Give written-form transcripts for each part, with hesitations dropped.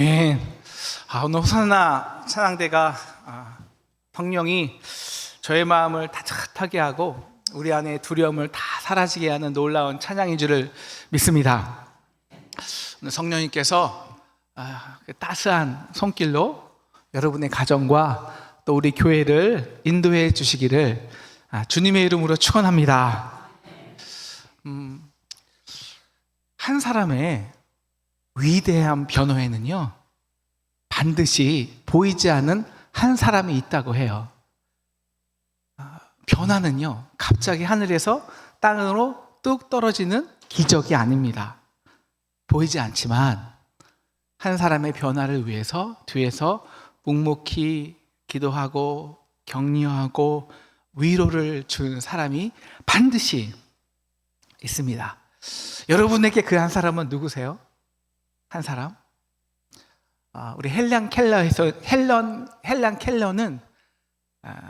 예. 오늘 호산나 찬양대가 성령이 저의 마음을 따뜻하게 하고 우리 안에 두려움을 다 사라지게 하는 놀라운 찬양인 줄을 믿습니다. 오늘 성령님께서 그 따스한 손길로 여러분의 가정과 또 우리 교회를 인도해 주시기를 주님의 이름으로 축원합니다. 한 사람의 위대한 변호에는요, 반드시 보이지 않은 한 사람이 있다고 해요. 변화는요, 갑자기 하늘에서 땅으로 뚝 떨어지는 기적이 아닙니다. 보이지 않지만 한 사람의 변화를 위해서 뒤에서 묵묵히 기도하고 격려하고 위로를 준 사람이 반드시 있습니다. 여러분에게 그 한 사람은 누구세요? 한 사람? 우리 헬런 켈러는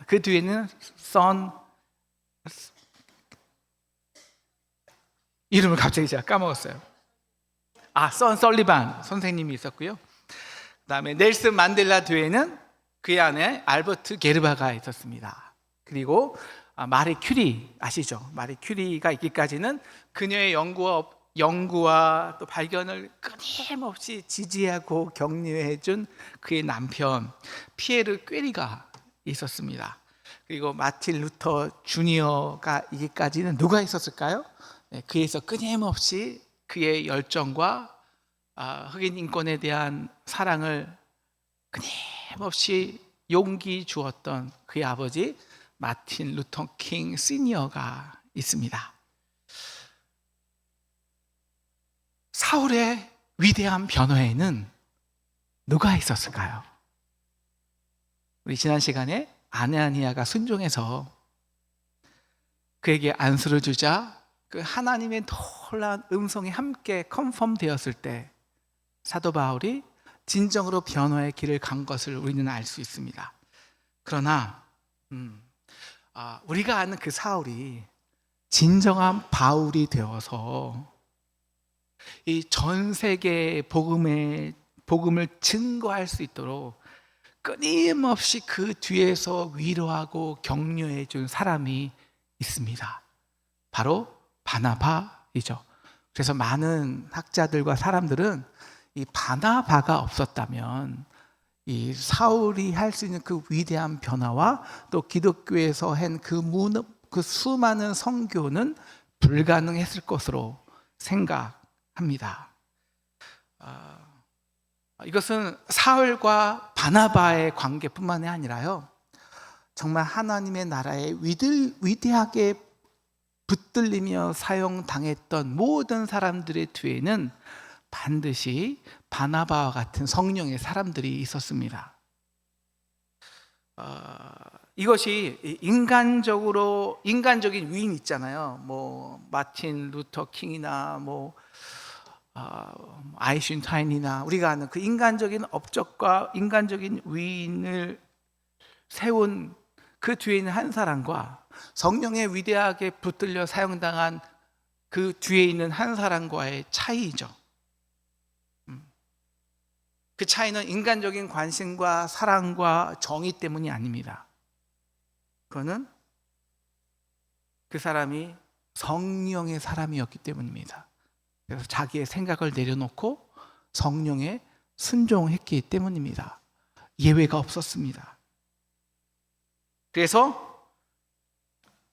그 뒤에는 이름을 갑자기 제가 까먹었어요. 선 설리반 선생님이 있었고요. 그 다음에 넬슨 만델라 뒤에는 그의 아내 알버트 게르바가 있었습니다. 그리고 마리 큐리 아시죠? 마리 큐리가 있기까지는 그녀의 연구와 또 발견을 끊임없이 지지하고 격려해준 그의 남편 피에르 꾀리가 있었습니다. 그리고 마틴 루터 주니어가 이기까지는 누가 있었을까요? 그에서 끊임없이 그의 열정과 흑인 인권에 대한 사랑을 끊임없이 용기 주었던 그의 아버지 마틴 루터 킹 시니어가 있습니다. 사울의 위대한 변호에는 누가 있었을까요? 우리 지난 시간에 아나니아가 순종해서 그에게 안수를 주자 그 하나님의 놀라운 음성이 함께 컨펌 되었을 때 사도 바울이 진정으로 변호의 길을 간 것을 우리는 알 수 있습니다. 그러나 우리가 아는 그 사울이 진정한 바울이 되어서 이 전 세계의 복음을 증거할 수 있도록 끊임없이 그 뒤에서 위로하고 격려해 준 사람이 있습니다. 바로 바나바이죠. 그래서 많은 학자들과 사람들은 이 바나바가 없었다면 이 사울이 할 수 있는 그 위대한 변화와 또 기독교에서 한 그 수많은 선교는 불가능했을 것으로 생각합니다. 이것은 사울과 바나바의 관계뿐만이 아니라요, 정말 하나님의 나라에 위대하게 붙들리며 사용당했던 모든 사람들의 뒤에는 반드시 바나바와 같은 성령의 사람들이 있었습니다. 이것이 인간적인 위인 있잖아요. 뭐 마틴 루터 킹이나 아인슈타인이나 우리가 아는 그 인간적인 업적과 인간적인 위인을 세운 그 뒤에 있는 한 사람과 성령에 위대하게 붙들려 사용당한 그 뒤에 있는 한 사람과의 차이죠. 그 차이는 인간적인 관심과 사랑과 정의 때문이 아닙니다. 그거는 그 사람이 성령의 사람이었기 때문입니다. 그래서 자기의 생각을 내려놓고 성령에 순종했기 때문입니다. 예외가 없었습니다. 그래서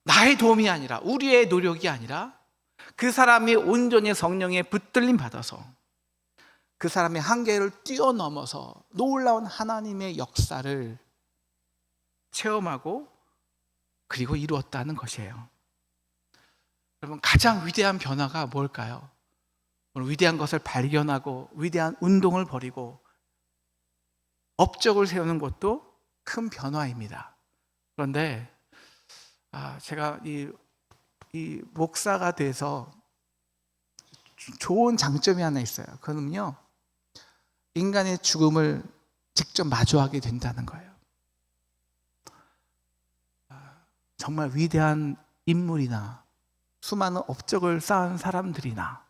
나의 도움이 아니라, 우리의 노력이 아니라 그 사람이 온전히 성령에 붙들림 받아서 그 사람의 한계를 뛰어넘어서 놀라운 하나님의 역사를 체험하고 그리고 이루었다는 것이에요. 여러분, 가장 위대한 변화가 뭘까요? 위대한 것을 발견하고 위대한 운동을 벌이고 업적을 세우는 것도 큰 변화입니다. 그런데 제가 이 목사가 돼서 좋은 장점이 하나 있어요. 그거는요, 인간의 죽음을 직접 마주하게 된다는 거예요. 정말 위대한 인물이나 수많은 업적을 쌓은 사람들이나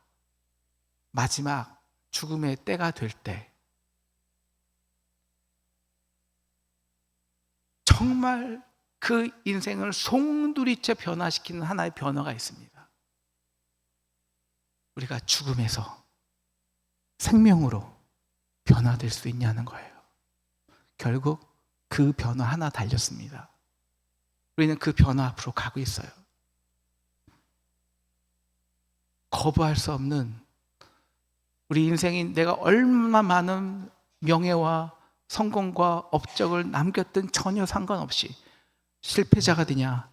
마지막 죽음의 때가 될 때 정말 그 인생을 송두리째 변화시키는 하나의 변화가 있습니다. 우리가 죽음에서 생명으로 변화될 수 있냐는 거예요. 결국 그 변화 하나 달렸습니다. 우리는 그 변화 앞으로 가고 있어요. 거부할 수 없는, 우리 인생이 내가 얼마나 많은 명예와 성공과 업적을 남겼든 전혀 상관없이 실패자가 되냐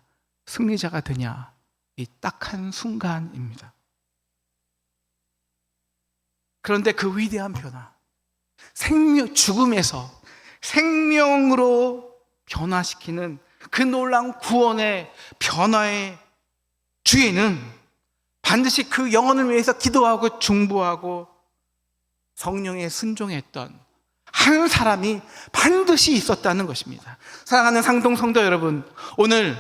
승리자가 되냐, 이 딱 한 순간입니다. 그런데 그 위대한 변화, 죽음에서 생명으로 변화시키는 그 놀라운 구원의 변화의 주에는 반드시 그 영혼을 위해서 기도하고 중보하고 성령에 순종했던 한 사람이 반드시 있었다는 것입니다. 사랑하는 상동 성도 여러분, 오늘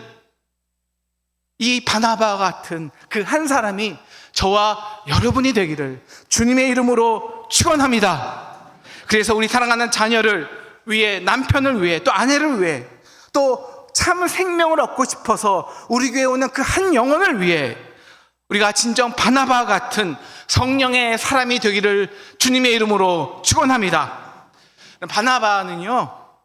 이 바나바와 같은 그 한 사람이 저와 여러분이 되기를 주님의 이름으로 축원합니다. 그래서 우리 사랑하는 자녀를 위해, 남편을 위해, 또 아내를 위해, 또 참 생명을 얻고 싶어서 우리 교회에 오는 그 한 영혼을 위해 우리가 진정 바나바와 같은 성령의 사람이 되기를 주님의 이름으로 축원합니다. 바나바는요,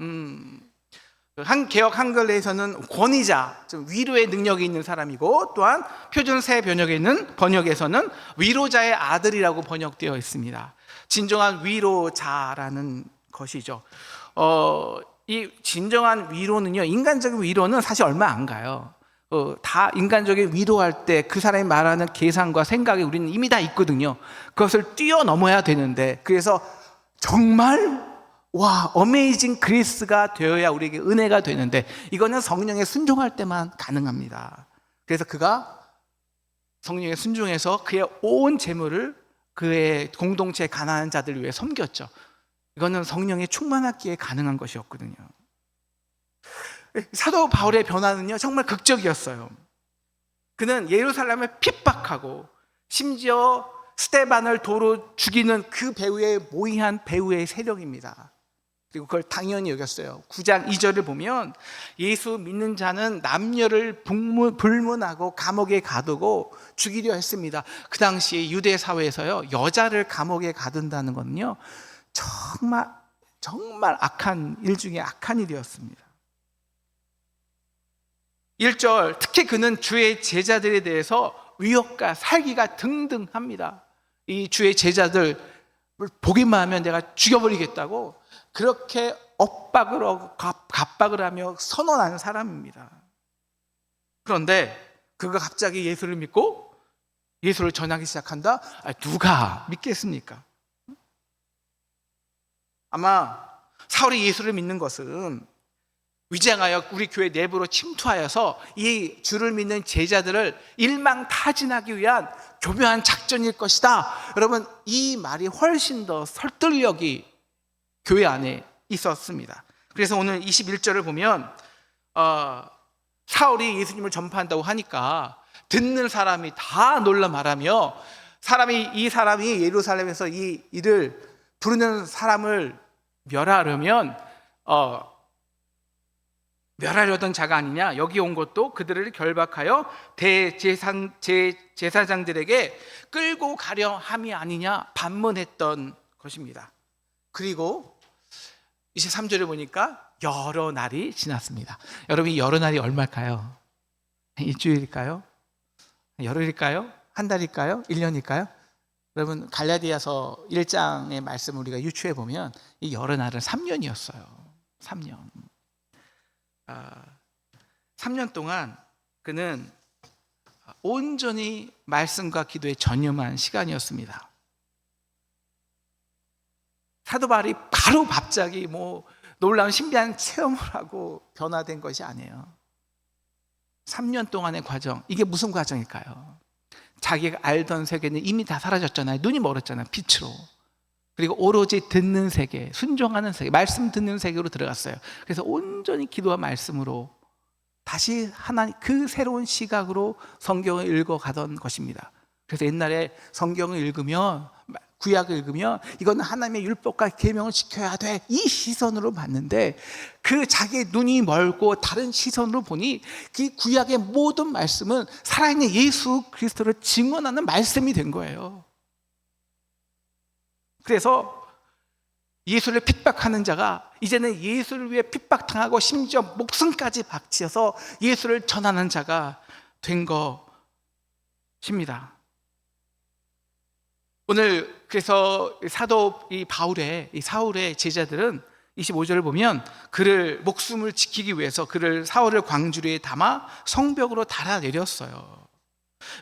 개역 한글에서는 권위자, 좀 위로의 능력이 있는 사람이고, 또한 표준 새 번역에서는 위로자의 아들이라고 번역되어 있습니다. 진정한 위로자라는 것이죠. 이 진정한 위로는요, 인간적인 위로는 사실 얼마 안 가요. 다 인간적인 위로할 때 그 사람이 말하는 계산과 생각이 우리는 이미 다 있거든요. 그것을 뛰어넘어야 되는데, 그래서 정말 어메이징 그레이스가 되어야 우리에게 은혜가 되는데, 이거는 성령에 순종할 때만 가능합니다. 그래서 그가 성령에 순종해서 그의 온 재물을 그의 공동체 가난한 자들을 위해 섬겼죠. 이거는 성령에 충만하기에 가능한 것이었거든요. 사도 바울의 변화는요, 정말 극적이었어요. 그는 예루살렘을 핍박하고 심지어 스데반을 도로 죽이는 그 배후에 모의한 배후의 세력입니다. 그리고 그걸 당연히 여겼어요. 9장 2절을 보면 예수 믿는 자는 남녀를 불문하고 감옥에 가두고 죽이려 했습니다. 그 당시 유대 사회에서요, 여자를 감옥에 가둔다는 것은요, 정말 악한 일 중에 악한 일이었습니다. 1절, 특히 그는 주의 제자들에 대해서 위협과 살기가 등등합니다. 이 주의 제자들 보기만 하면 내가 죽여버리겠다고 그렇게 엇박을 하고 갑박을 하며 선언하는 사람입니다. 그런데 그가 갑자기 예수를 믿고 예수를 전하기 시작한다? 누가 믿겠습니까? 아마 사울이 예수를 믿는 것은 위장하여 우리 교회 내부로 침투하여서 이 주를 믿는 제자들을 일망타진하기 위한 교묘한 작전일 것이다. 여러분, 이 말이 훨씬 더 설득력이 교회 안에 있었습니다. 그래서 오늘 21절을 보면 사울이 예수님을 전파한다고 하니까 듣는 사람이 다 놀라 말하며, 이 사람이 예루살렘에서 이 일을 부르는 사람을 멸하려면 멸하려던 자가 아니냐, 여기 온 것도 그들을 결박하여 제사장들에게 끌고 가려 함이 아니냐 반문했던 것입니다. 그리고 23절에 보니까 여러 날이 지났습니다. 여러분, 이 여러 날이 얼마일까요? 일주일일까요? 열흘일까요? 한 달일까요? 1년일까요? 여러분, 갈라디아서 1장의 말씀을 우리가 유추해 보면 이 여러 날은 3년이었어요. 3년. 3년 동안 그는 온전히 말씀과 기도에 전념한 시간이었습니다. 사도 바울이 바로 갑자기 놀라운 신비한 체험을 하고 변화된 것이 아니에요. 3년 동안의 과정, 이게 무슨 과정일까요? 자기가 알던 세계는 이미 다 사라졌잖아요. 눈이 멀었잖아요. 빛으로. 그리고 오로지 듣는 세계, 순종하는 세계, 말씀 듣는 세계로 들어갔어요. 그래서 온전히 기도와 말씀으로 다시 하나님 그 새로운 시각으로 성경을 읽어가던 것입니다. 그래서 옛날에 성경을 읽으면 구약을 읽으면 이건 하나님의 율법과 계명을 지켜야 돼, 이 시선으로 봤는데 그 자기의 눈이 멀고 다른 시선으로 보니 그 구약의 모든 말씀은 살아있는 예수 그리스도를 증언하는 말씀이 된 거예요. 그래서 예수를 핍박하는 자가 이제는 예수를 위해 핍박당하고 심지어 목숨까지 바치어서 예수를 전하는 자가 된 것입니다. 오늘 그래서 사도 사울의 제자들은 25절을 보면 그를 목숨을 지키기 위해서 그를 사울을 광주리에 담아 성벽으로 달아내렸어요.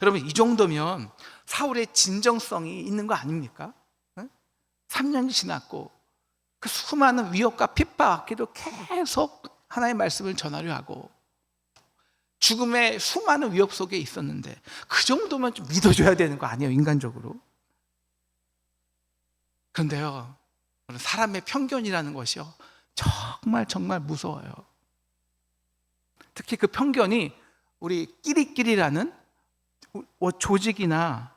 여러분, 이 정도면 사울의 진정성이 있는 거 아닙니까? 3년이 지났고 그 수많은 위협과 핍박에도 계속 하나님의 말씀을 전하려 하고 죽음의 수많은 위협 속에 있었는데 그 정도면 좀 믿어줘야 되는 거 아니에요, 인간적으로? 그런데요, 사람의 편견이라는 것이요, 정말 무서워요. 특히 그 편견이 우리 끼리끼리라는 조직이나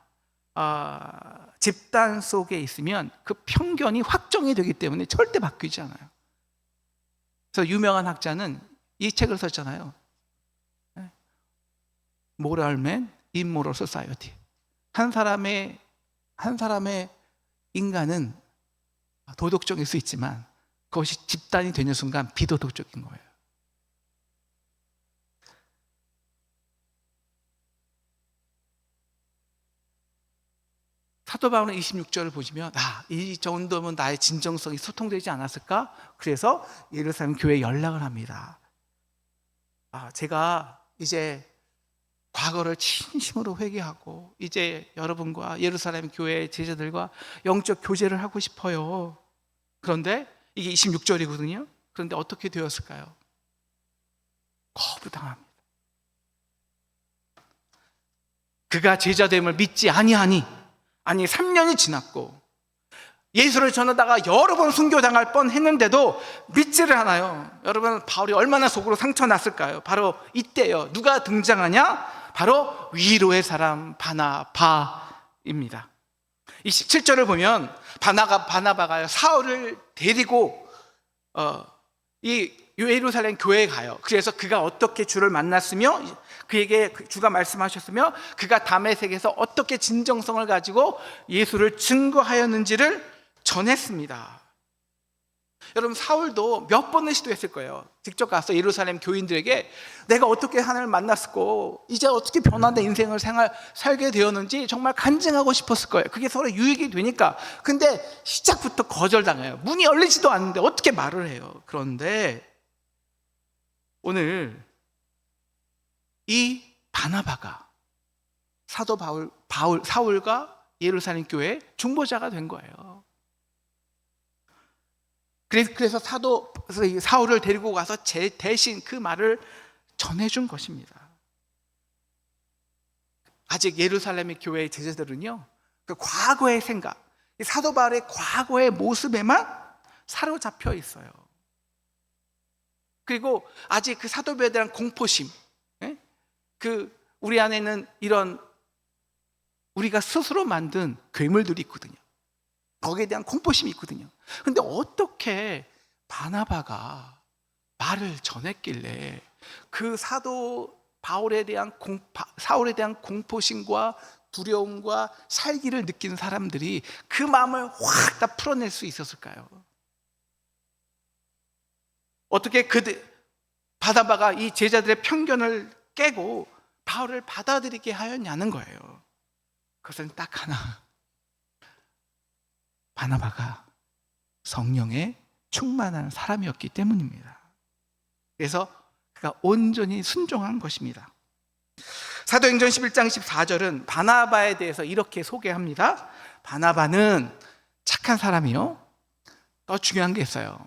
집단 속에 있으면 그 편견이 확정이 되기 때문에 절대 바뀌지 않아요. 그래서 유명한 학자는 이 책을 썼잖아요. Moral Man, Immoral Society. 한 사람의 인간은 도덕적일 수 있지만 그것이 집단이 되는 순간 비도덕적인 거예요. 사도 바울은 26절을 보시면 이 정도면 나의 진정성이 소통되지 않았을까? 그래서 예루살렘 교회에 연락을 합니다. 제가 이제 과거를 진심으로 회개하고 이제 여러분과 예루살렘 교회 제자들과 영적 교제를 하고 싶어요. 그런데 이게 26절이거든요. 그런데 어떻게 되었을까요? 거부당합니다. 그가 제자됨을 믿지 아니하니, 아니 3년이 지났고 예수를 전하다가 여러 번 순교당할 뻔했는데도 믿지를 않아요. 여러분, 바울이 얼마나 속으로 상처났을까요? 바로 이때요. 누가 등장하냐? 바로 위로의 사람 바나바입니다. 이 17절을 보면 바나바가 사울을 데리고 이 예루살렘 교회에 가요. 그래서 그가 어떻게 주를 만났으며 그에게 주가 말씀하셨으며 그가 다메섹에서 어떻게 진정성을 가지고 예수를 증거하였는지를 전했습니다. 여러분, 사울도 몇 번을 시도했을 거예요. 직접 가서 예루살렘 교인들에게 내가 어떻게 하나님을 만났고 이제 어떻게 변화된 인생을 살게 되었는지 정말 간증하고 싶었을 거예요. 그게 서로 유익이 되니까. 근데 시작부터 거절당해요. 문이 열리지도 않는데 어떻게 말을 해요. 그런데 오늘 이 바나바가 사도 사울과 예루살렘 교회의 중보자가 된 거예요. 그래서 사울을 데리고 가서 대신 그 말을 전해준 것입니다. 아직 예루살렘의 교회의 제자들은요, 그 과거의 생각, 사도 바울의 과거의 모습에만 사로잡혀 있어요. 그리고 아직 그 사도에 대한 공포심, 우리 안에는 이런 우리가 스스로 만든 괴물들이 있거든요. 거기에 대한 공포심이 있거든요. 근데 어떻게 바나바가 말을 전했길래 그 사도 사울에 대한 공포심과 두려움과 살기를 느끼는 사람들이 그 마음을 확 다 풀어낼 수 있었을까요? 어떻게 바나바가 이 제자들의 편견을 깨고 바울을 받아들이게 하였냐는 거예요. 그것은 딱 하나, 바나바가 성령에 충만한 사람이었기 때문입니다. 그래서 그가 온전히 순종한 것입니다. 사도행전 11장 14절은 바나바에 대해서 이렇게 소개합니다. 바나바는 착한 사람이요, 더 중요한 게 있어요.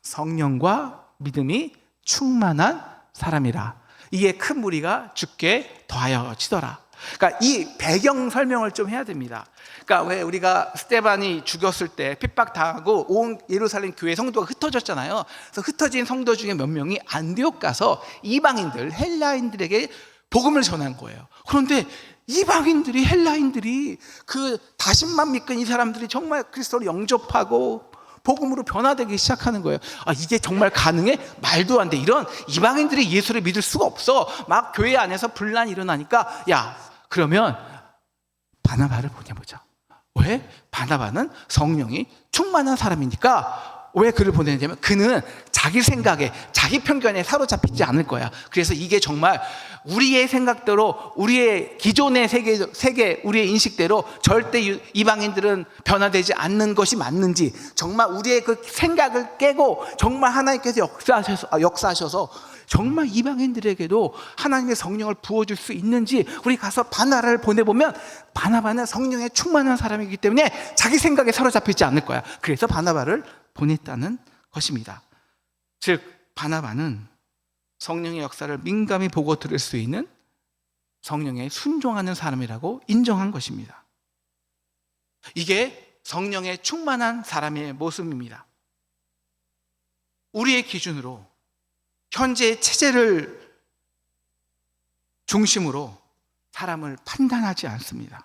성령과 믿음이 충만한 사람이라. 이에 큰 무리가 주께 더하여지더라. 그러니까 이 배경 설명을 좀 해야 됩니다. 그러니까 왜 우리가 스데반이 죽였을 때 핍박당하고 온 예루살렘 교회 성도가 흩어졌잖아요. 그래서 흩어진 성도 중에 몇 명이 안디옥 가서 이방인들, 헬라인들에게 복음을 전한 거예요. 그런데 이방인들이, 헬라인들이, 그 다신만 믿건 이 사람들이 정말 그리스도를 영접하고 복음으로 변화되기 시작하는 거예요. 이게 정말 가능해? 말도 안 돼. 이런 이방인들이 예수를 믿을 수가 없어. 막 교회 안에서 분란이 일어나니까, 야, 그러면 바나바를 보내보자. 왜? 바나바는 성령이 충만한 사람이니까. 왜 그를 보내냐면 그는 자기 생각에, 자기 편견에 사로잡히지 않을 거야. 그래서 이게 정말 우리의 생각대로, 우리의 기존의 세계, 우리의 인식대로 절대 이방인들은 변화되지 않는 것이 맞는지, 정말 우리의 그 생각을 깨고 정말 하나님께서 역사하셔서 정말 이방인들에게도 하나님의 성령을 부어줄 수 있는지, 우리 가서 바나바를 보내보면 바나바는 성령에 충만한 사람이기 때문에 자기 생각에 사로잡히지 않을 거야. 그래서 바나바를 보냈다는 것입니다. 즉 바나바는 성령의 역사를 민감히 보고 들을 수 있는 성령에 순종하는 사람이라고 인정한 것입니다. 이게 성령에 충만한 사람의 모습입니다. 우리의 기준으로 현재의 체제를 중심으로 사람을 판단하지 않습니다.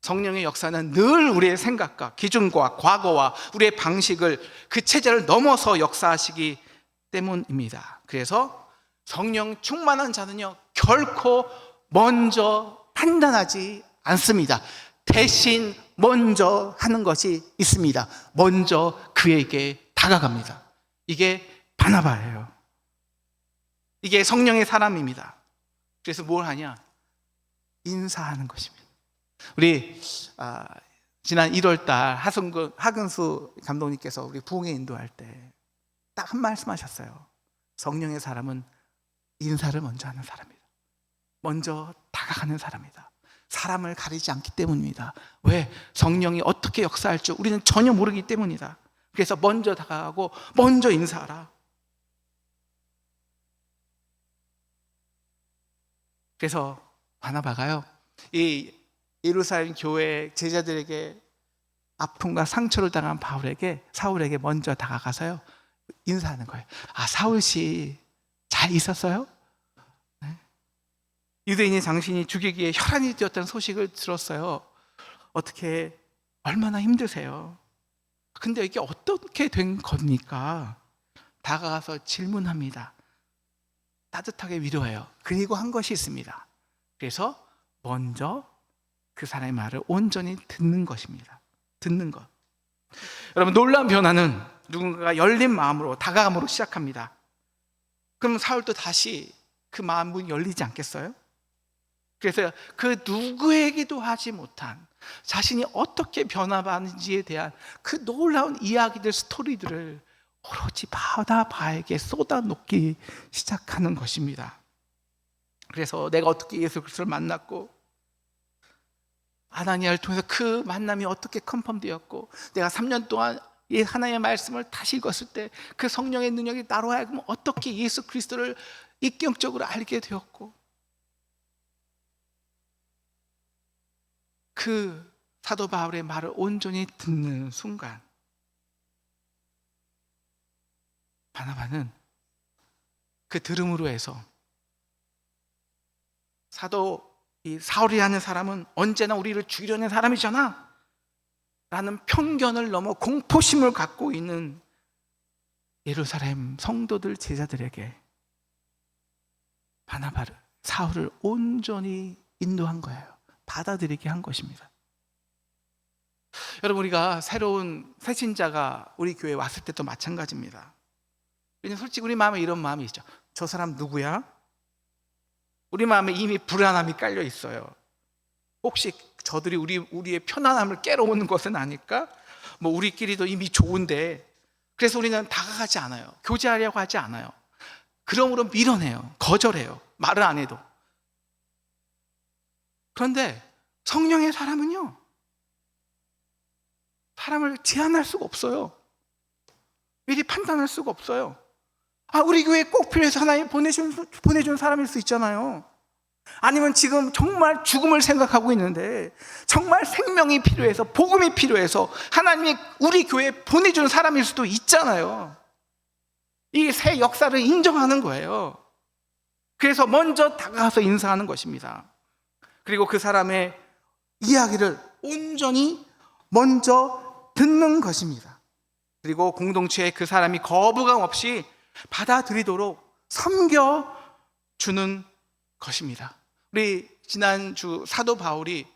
성령의 역사는 늘 우리의 생각과 기준과 과거와 우리의 방식을, 그 체제를 넘어서 역사하시기 때문입니다. 그래서 성령 충만한 자는요, 결코 먼저 판단하지 않습니다. 대신 먼저 하는 것이 있습니다. 먼저 그에게 다가갑니다. 이게 바나바예요. 이게 성령의 사람입니다. 그래서 뭘 하냐? 인사하는 것입니다. 우리 지난 1월달 하근수 감독님께서 우리 부흥회 인도할 때 딱 한 말씀 하셨어요. 성령의 사람은 인사를 먼저 하는 사람이다. 먼저 다가가는 사람이다. 사람을 가리지 않기 때문입니다. 왜? 성령이 어떻게 역사할 줄 우리는 전혀 모르기 때문이다. 그래서 먼저 다가가고 먼저 인사하라. 그래서 바나바가요, 이 예루살렘 교회 제자들에게 아픔과 상처를 당한 사울에게 먼저 다가가서요, 인사하는 거예요. 사울 씨 잘 있었어요? 네. 유대인의 장신이 죽이기에 혈안이 되었다는 소식을 들었어요. 어떻게, 얼마나 힘드세요? 근데 이게 어떻게 된 겁니까? 다가가서 질문합니다. 따뜻하게 위로해요. 그리고 한 것이 있습니다. 그래서 먼저 그 사람의 말을 온전히 듣는 것입니다. 듣는 것. 여러분, 놀라운 변화는 누군가가 열린 마음으로 다가감으로 시작합니다. 그럼 사울도 다시 그 마음문이 열리지 않겠어요? 그래서 그 누구에게도 하지 못한 자신이 어떻게 변화받는지에 대한 그 놀라운 이야기들, 스토리들을 오로지 바나바에게 쏟아놓기 시작하는 것입니다. 그래서 내가 어떻게 예수 그리스도를 만났고, 아나니아를 통해서 그 만남이 어떻게 컨펌되었고, 내가 3년 동안 이 하나님의 말씀을 다시 읽었을 때 그 성령의 능력이 나로 하여금 어떻게 예수 그리스도를 인격적으로 알게 되었고, 그 사도 바울의 말을 온전히 듣는 순간 바나바는 그 들음으로 해서 이 사울이라는 사람은 언제나 우리를 죽이려는 사람이잖아 라는 편견을 넘어 공포심을 갖고 있는 예루살렘 성도들, 제자들에게 사울을 온전히 인도한 거예요. 받아들이게 한 것입니다. 여러분, 우리가 새로운 새신자가 우리 교회에 왔을 때도 마찬가지입니다. 왜냐면 솔직히 우리 마음에 이런 마음이 있죠. 저 사람 누구야? 우리 마음에 이미 불안함이 깔려 있어요. 혹시 저들이 우리의 편안함을 깨러오는 것은 아닐까? 우리끼리도 이미 좋은데. 그래서 우리는 다가가지 않아요. 교제하려고 하지 않아요. 그러므로 밀어내요. 거절해요. 말을 안 해도. 그런데 성령의 사람은요, 사람을 제한할 수가 없어요. 미리 판단할 수가 없어요. 우리 교회에 꼭 필요해서 하나님 보내준 사람일 수 있잖아요. 아니면 지금 정말 죽음을 생각하고 있는데 정말 생명이 필요해서, 복음이 필요해서 하나님이 우리 교회에 보내준 사람일 수도 있잖아요. 이 새 역사를 인정하는 거예요. 그래서 먼저 다가가서 인사하는 것입니다. 그리고 그 사람의 이야기를 온전히 먼저 듣는 것입니다. 그리고 공동체에 그 사람이 거부감 없이 받아들이도록 섬겨주는 것입니다. 우리 지난주 사도 바울의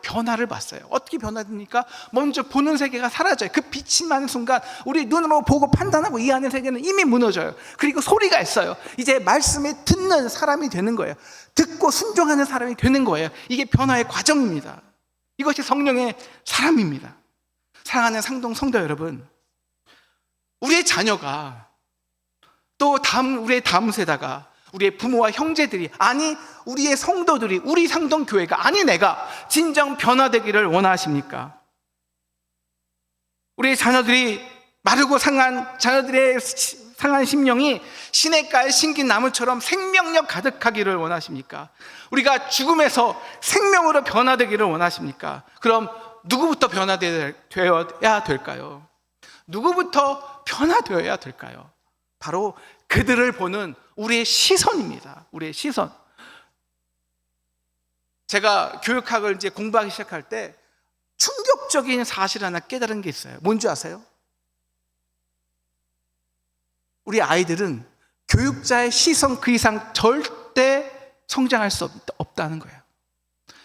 변화를 봤어요. 어떻게 변화됩니까? 먼저 보는 세계가 사라져요. 그 빛이 나는 순간 우리 눈으로 보고 판단하고 이해하는 세계는 이미 무너져요. 그리고 소리가 있어요. 이제 말씀에 듣는 사람이 되는 거예요. 듣고 순종하는 사람이 되는 거예요. 이게 변화의 과정입니다. 이것이 성령의 사람입니다. 사랑하는 상동 성도 여러분, 우리의 자녀가 또 우리의 다음 세대가, 우리의 부모와 형제들이, 아니 우리의 성도들이, 우리 상동교회가, 아니 내가 진정 변화되기를 원하십니까? 우리의 자녀들이 마르고 자녀들의 상한 심령이 시냇가에 심긴 나무처럼 생명력 가득하기를 원하십니까? 우리가 죽음에서 생명으로 변화되기를 원하십니까? 그럼 누구부터 변화되어야 될까요? 누구부터 변화되어야 될까요? 바로 그들을 보는 우리의 시선입니다. 우리의 시선. 제가 교육학을 이제 공부하기 시작할 때 충격적인 사실 하나 깨달은 게 있어요. 뭔지 아세요? 우리 아이들은 교육자의 시선 그 이상 절대 성장할 수 없다는 거예요.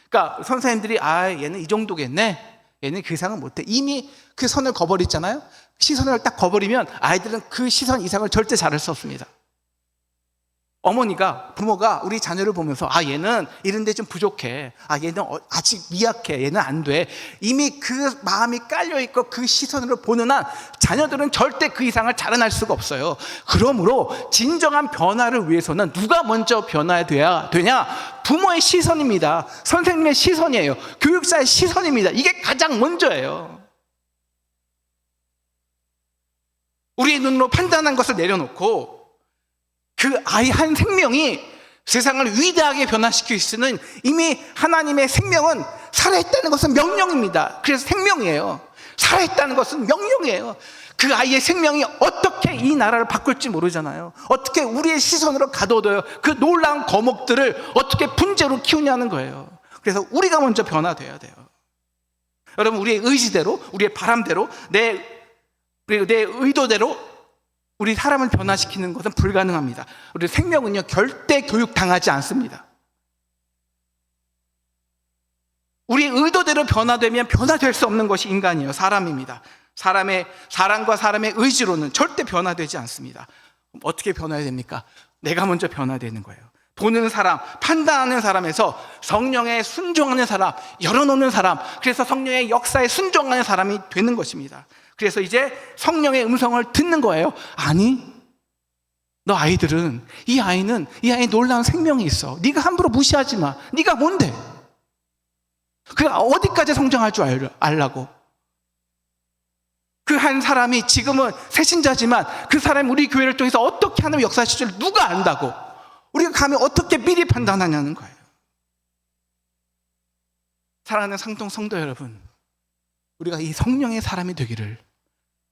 그러니까 선생님들이 얘는 이 정도겠네, 얘는 그 이상은 못해, 이미 그 선을 거버렸잖아요. 시선을 딱 거버리면 아이들은 그 시선 이상을 절대 잘할 수 없습니다. 부모가 우리 자녀를 보면서 얘는 이런 데 좀 부족해, 얘는 아직 미약해, 얘는 안 돼, 이미 그 마음이 깔려있고 그 시선으로 보는 한 자녀들은 절대 그 이상을 자라날 수가 없어요. 그러므로 진정한 변화를 위해서는 누가 먼저 변화돼야 되냐? 부모의 시선입니다. 선생님의 시선이에요. 교육자의 시선입니다. 이게 가장 먼저예요. 우리의 눈으로 판단한 것을 내려놓고 그 아이 한 생명이 세상을 위대하게 변화시킬 수는, 이미 하나님의 생명은 살아있다는 것은 명령입니다. 그래서 생명이에요. 살아있다는 것은 명령이에요. 그 아이의 생명이 어떻게 이 나라를 바꿀지 모르잖아요. 어떻게 우리의 시선으로 가둬둬요. 그 놀라운 거목들을 어떻게 분재로 키우냐는 거예요. 그래서 우리가 먼저 변화돼야 돼요. 여러분, 우리의 의지대로, 우리의 바람대로, 내 의도대로 우리 사람을 변화시키는 것은 불가능합니다. 우리 생명은요, 절대 교육당하지 않습니다. 우리 의도대로 변화되면 변화될 수 없는 것이 인간이에요. 사람입니다. 사람과 사람의 의지로는 절대 변화되지 않습니다. 어떻게 변화해야 됩니까? 내가 먼저 변화되는 거예요. 보는 사람, 판단하는 사람에서 성령에 순종하는 사람, 열어놓는 사람, 그래서 성령의 역사에 순종하는 사람이 되는 것입니다. 그래서 이제 성령의 음성을 듣는 거예요. 아니, 너 아이들은, 이 아이는 놀라운 생명이 있어. 네가 함부로 무시하지 마. 네가 뭔데? 그가 어디까지 성장할 줄 알라고. 그 한 사람이 지금은 새신자지만 그 사람이 우리 교회를 통해서 어떻게 하나님 역사하실 줄 누가 안다고. 우리가 감히 어떻게 미리 판단하냐는 거예요. 사랑하는 상동 성도 여러분, 우리가 이 성령의 사람이 되기를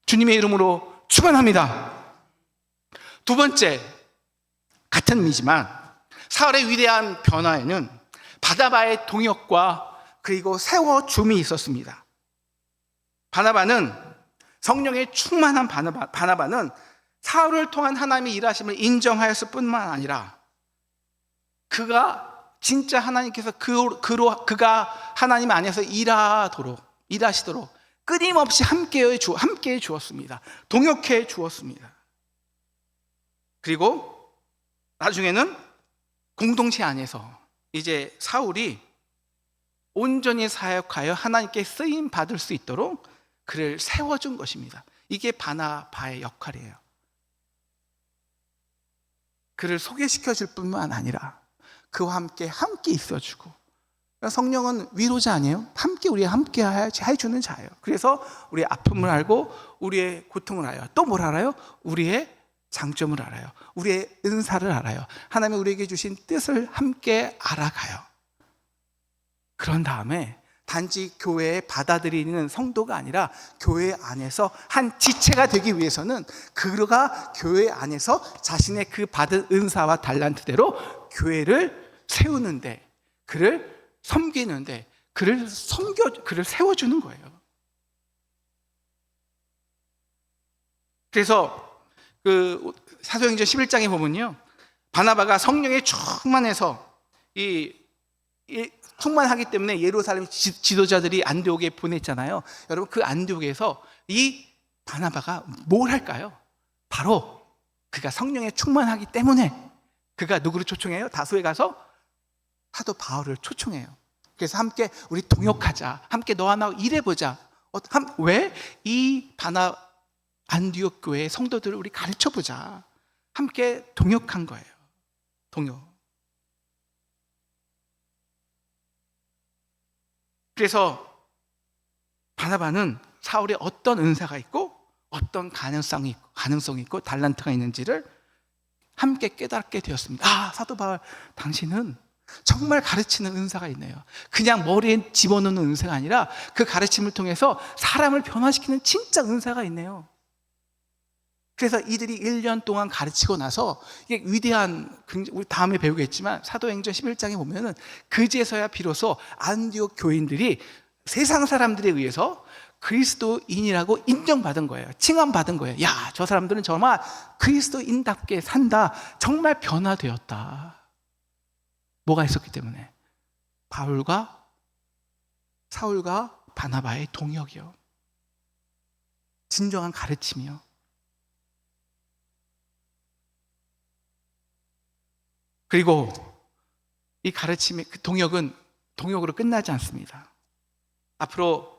주님의 이름으로 축원합니다. 두 번째, 같은 의미지만 사울의 위대한 변화에는 바나바의 동역과 그리고 세워줌이 있었습니다. 바나바는 성령의 충만한 바나바는 사울을 통한 하나님의 일하심을 인정하였을 뿐만 아니라 그가 진짜 하나님께서 그가 하나님 안에서 일하시도록 끊임없이 함께해 주었습니다. 동역해 주었습니다. 그리고 나중에는 공동체 안에서 이제 사울이 온전히 사역하여 하나님께 쓰임 받을 수 있도록 그를 세워준 것입니다. 이게 바나바의 역할이에요. 그를 소개시켜 줄 뿐만 아니라 그와 함께 있어주고. 성령은 위로자 아니에요? 우리 함께 해주는 자예요. 그래서 우리의 아픔을 알고 우리의 고통을 알아요. 또 뭘 알아요? 우리의 장점을 알아요. 우리의 은사를 알아요. 하나님이 우리에게 주신 뜻을 함께 알아가요. 그런 다음에 단지 교회에 받아들이는 성도가 아니라 교회 안에서 한 지체가 되기 위해서는 그가 교회 안에서 자신의 그 받은 은사와 달란트대로 교회를 세우는데, 그를 섬기는데 그를 세워주는 거예요. 그래서 그 사도행전 11장에 보면요, 바나바가 성령에 충만해서 충만하기 때문에 예루살렘 지도자들이 안디옥에 보냈잖아요. 여러분, 그 안디옥에서 이 바나바가 뭘 할까요? 바로 그가 성령에 충만하기 때문에 그가 누구를 초청해요? 다소에 가서 사도 바울을 초청해요. 그래서 함께 우리 동역하자, 함께 너와 나 일해보자. 왜? 이 안디옥 교회의 성도들을 우리 가르쳐보자. 함께 동역한 거예요. 동역. 그래서 바나바는 사울에 어떤 은사가 있고 어떤 가능성이 있고 달란트가 있는지를 함께 깨닫게 되었습니다. 아, 사도 바울, 당신은 정말 가르치는 은사가 있네요. 그냥 머리에 집어넣는 은사가 아니라 그 가르침을 통해서 사람을 변화시키는 진짜 은사가 있네요. 그래서 이들이 1년 동안 가르치고 나서 이게 위대한, 우리 다음에 배우겠지만 사도행전 11장에 보면은 그제서야 비로소 안디옥 교인들이 세상 사람들에 의해서 그리스도인이라고 인정받은 거예요. 칭함받은 거예요. 야, 저 사람들은 정말 그리스도인답게 산다. 정말 변화되었다. 뭐가 있었기 때문에? 사울과 바나바의 동역이요. 진정한 가르침이요. 그리고 이 가르침의 그 동역으로 끝나지 않습니다. 앞으로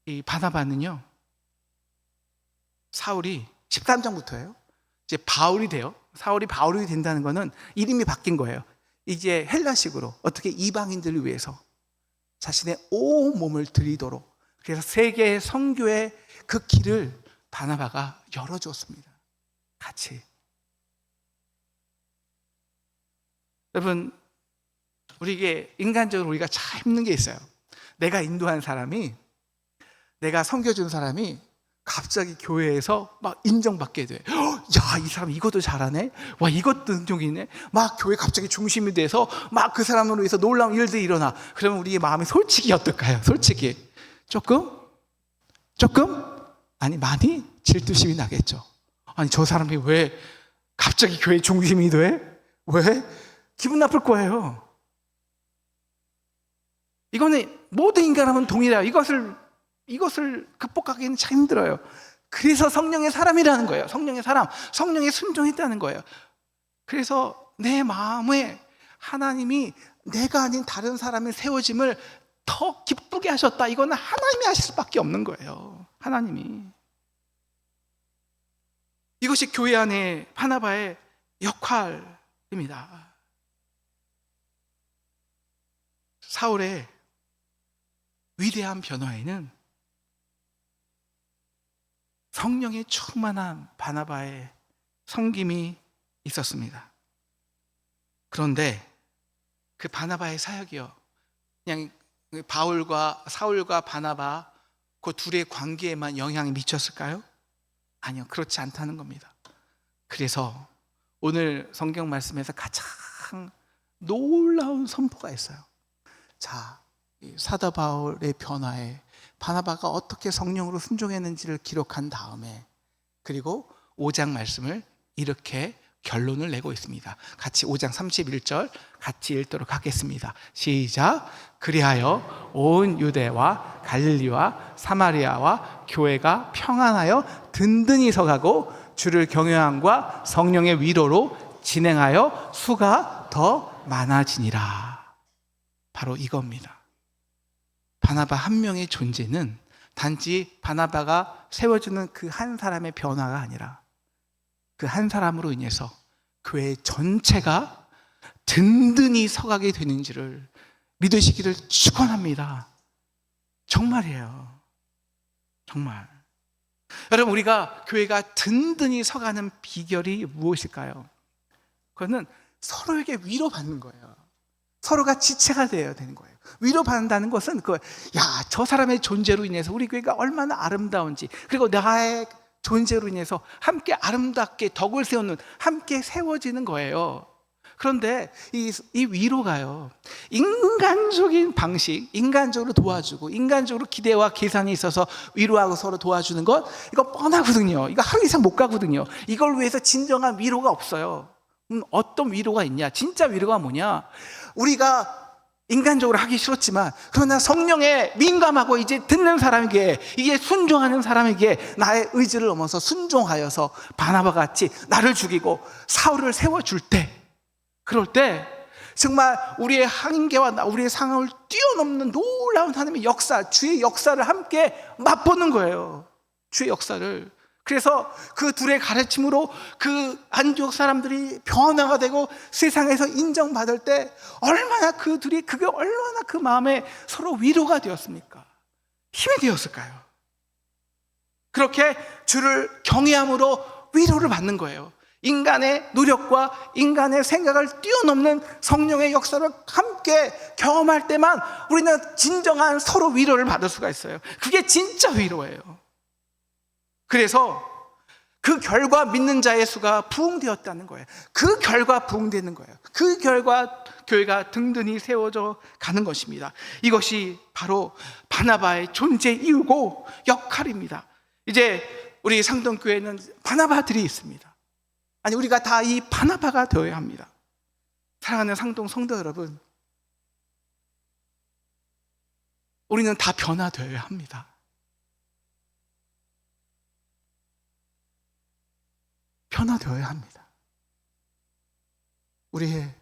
이 바나바는요, 사울이 13장부터예요. 이제 바울이 돼요. 사울이 바울이 된다는 거는 이름이 바뀐 거예요. 이제 헬라식으로 어떻게 이방인들을 위해서 자신의 온 몸을 들이도록, 그래서 세계의 선교의 그 길을 바나바가 열어주었습니다. 같이. 여러분, 우리에게 인간적으로 우리가 참 힘든 게 있어요. 내가 인도한 사람이, 내가 섬겨준 사람이 갑자기 교회에서 막 인정받게 돼. 야, 이 사람 이것도 잘하네. 와, 이것도 능력이네. 막 교회 갑자기 중심이 돼서 막 그 사람으로 인해서 놀라운 일들이 일어나. 그러면 우리의 마음이 솔직히 어떨까요? 솔직히 조금? 아니, 많이 질투심이 나겠죠. 아니, 저 사람이 왜 갑자기 교회 중심이 돼? 왜? 기분 나쁠 거예요. 이거는 모든 인간하면 동일해요. 이것을 극복하기는 참 힘들어요. 그래서 성령의 사람이라는 거예요. 성령의 사람, 성령에 순종했다는 거예요. 그래서 내 마음에 하나님이 내가 아닌 다른 사람의 세워짐을 더 기쁘게 하셨다. 이거는 하나님이 하실 수밖에 없는 거예요. 하나님이. 이것이 교회 안에 바나바의 역할입니다. 사울의 위대한 변화에는 성령에 충만한 바나바의 섬김이 있었습니다. 그런데 그 바나바의 사역이요, 그냥 사울과 바나바 그 둘의 관계에만 영향이 미쳤을까요? 아니요, 그렇지 않다는 겁니다. 그래서 오늘 성경 말씀에서 가장 놀라운 선포가 있어요. 자, 사도 바울의 변화에 바나바가 어떻게 성령으로 순종했는지를 기록한 다음에, 그리고 5장 말씀을 이렇게 결론을 내고 있습니다. 같이 5장 31절 같이 읽도록 하겠습니다. 시작. 그리하여 온 유대와 갈릴리와 사마리아와 교회가 평안하여 든든히 서가고 주를 경외함과 성령의 위로로 진행하여 수가 더 많아지니라. 바로 이겁니다. 바나바 한 명의 존재는 단지 바나바가 세워주는 그 한 사람의 변화가 아니라 그 한 사람으로 인해서 교회 전체가 든든히 서가게 되는지를 믿으시기를 축원합니다. 정말이에요. 정말. 여러분, 우리가 교회가 든든히 서가는 비결이 무엇일까요? 그거는 서로에게 위로받는 거예요. 서로가 지체가 되어야 되는 거예요. 위로받는다는 것은 저 사람의 존재로 인해서 우리 교회가 얼마나 아름다운지, 그리고 나의 존재로 인해서 함께 아름답게 덕을 세우는, 함께 세워지는 거예요. 그런데 이 위로가요, 인간적인 방식, 인간적으로 도와주고 인간적으로 기대와 계산이 있어서 위로하고 서로 도와주는 것, 이거 뻔하거든요. 이거 하루 이상 못 가거든요. 이걸 위해서 진정한 위로가 없어요. 어떤 위로가 있냐? 진짜 위로가 뭐냐? 우리가 인간적으로 하기 싫었지만 그러나 성령에 민감하고 이제 듣는 사람에게, 이게 순종하는 사람에게 나의 의지를 넘어서 순종하여서 바나바 같이 나를 죽이고 사울을 세워줄 때, 그럴 때 정말 우리의 한계와 우리의 상황을 뛰어넘는 놀라운 하나님의 역사, 주의 역사를 함께 맛보는 거예요. 주의 역사를. 그래서 그 둘의 가르침으로 그 안디옥 사람들이 변화가 되고 세상에서 인정받을 때 얼마나 그 둘이, 그게 얼마나 그 마음에 서로 위로가 되었습니까? 힘이 되었을까요? 그렇게 주를 경외함으로 위로를 받는 거예요. 인간의 노력과 인간의 생각을 뛰어넘는 성령의 역사를 함께 경험할 때만 우리는 진정한 서로 위로를 받을 수가 있어요. 그게 진짜 위로예요. 그래서 그 결과 믿는 자의 수가 부흥되었다는 거예요. 그 결과 부흥되는 거예요. 그 결과 교회가 든든히 세워져 가는 것입니다. 이것이 바로 바나바의 존재 이유고 역할입니다. 이제 우리 상동교회는 바나바들이 있습니다. 아니, 우리가 다 이 바나바가 되어야 합니다. 사랑하는 상동 성도 여러분, 우리는 다 변화되어야 합니다. 변화되어야 합니다. 우리의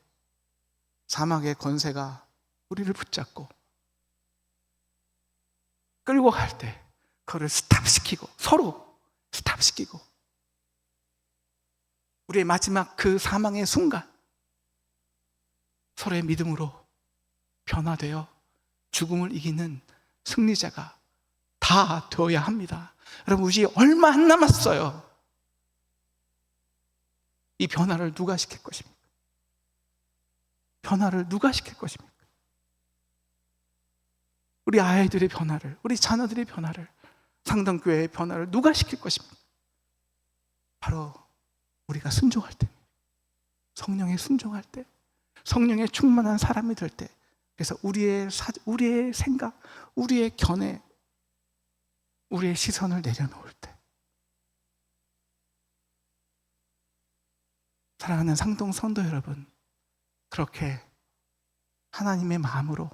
사막의 권세가 우리를 붙잡고 끌고 갈 때 그거를 스탑시키고, 서로 스탑시키고, 우리의 마지막 그 사망의 순간 서로의 믿음으로 변화되어 죽음을 이기는 승리자가 다 되어야 합니다. 여러분, 우리 얼마 안 남았어요. 이 변화를 누가 시킬 것입니까? 변화를 누가 시킬 것입니까? 우리 아이들의 변화를, 우리 자녀들의 변화를, 상동교회의 변화를 누가 시킬 것입니까? 바로 우리가 순종할 때, 성령에 순종할 때, 성령에 충만한 사람이 될 때, 그래서 우리의 생각, 우리의 견해, 우리의 시선을 내려놓을 때, 사랑하는 상동 성도 여러분, 그렇게 하나님의 마음으로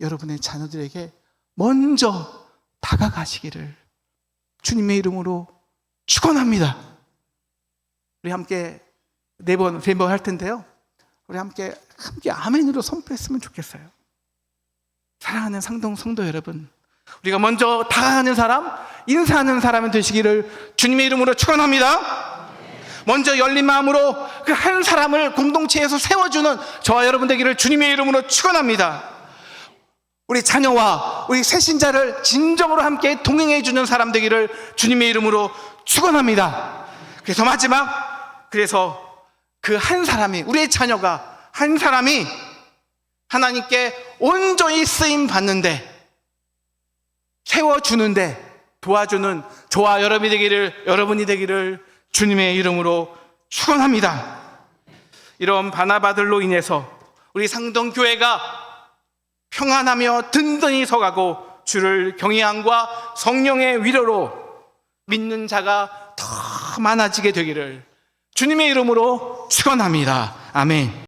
여러분의 자녀들에게 먼저 다가가시기를 주님의 이름으로 축원합니다. 우리 함께 네 번 할 텐데요, 우리 함께 아멘으로 선포했으면 좋겠어요. 사랑하는 상동 성도 여러분, 우리가 먼저 다가가는 사람, 인사하는 사람이 되시기를 주님의 이름으로 축원합니다. 먼저 열린 마음으로 그 한 사람을 공동체에서 세워주는 저와 여러분 되기를 주님의 이름으로 축원합니다. 우리 자녀와 우리 새신자를 진정으로 함께 동행해주는 사람 되기를 주님의 이름으로 축원합니다. 그래서 마지막, 그래서 그 한 사람이, 우리의 자녀가 한 사람이 하나님께 온전히 쓰임 받는데, 세워주는데 도와주는 저와 여러분이 되기를 주님의 이름으로 축원합니다. 이런 바나바들로 인해서 우리 상동교회가 평안하며 든든히 서가고 주를 경외함과 성령의 위로로 믿는 자가 더 많아지게 되기를 주님의 이름으로 축원합니다. 아멘.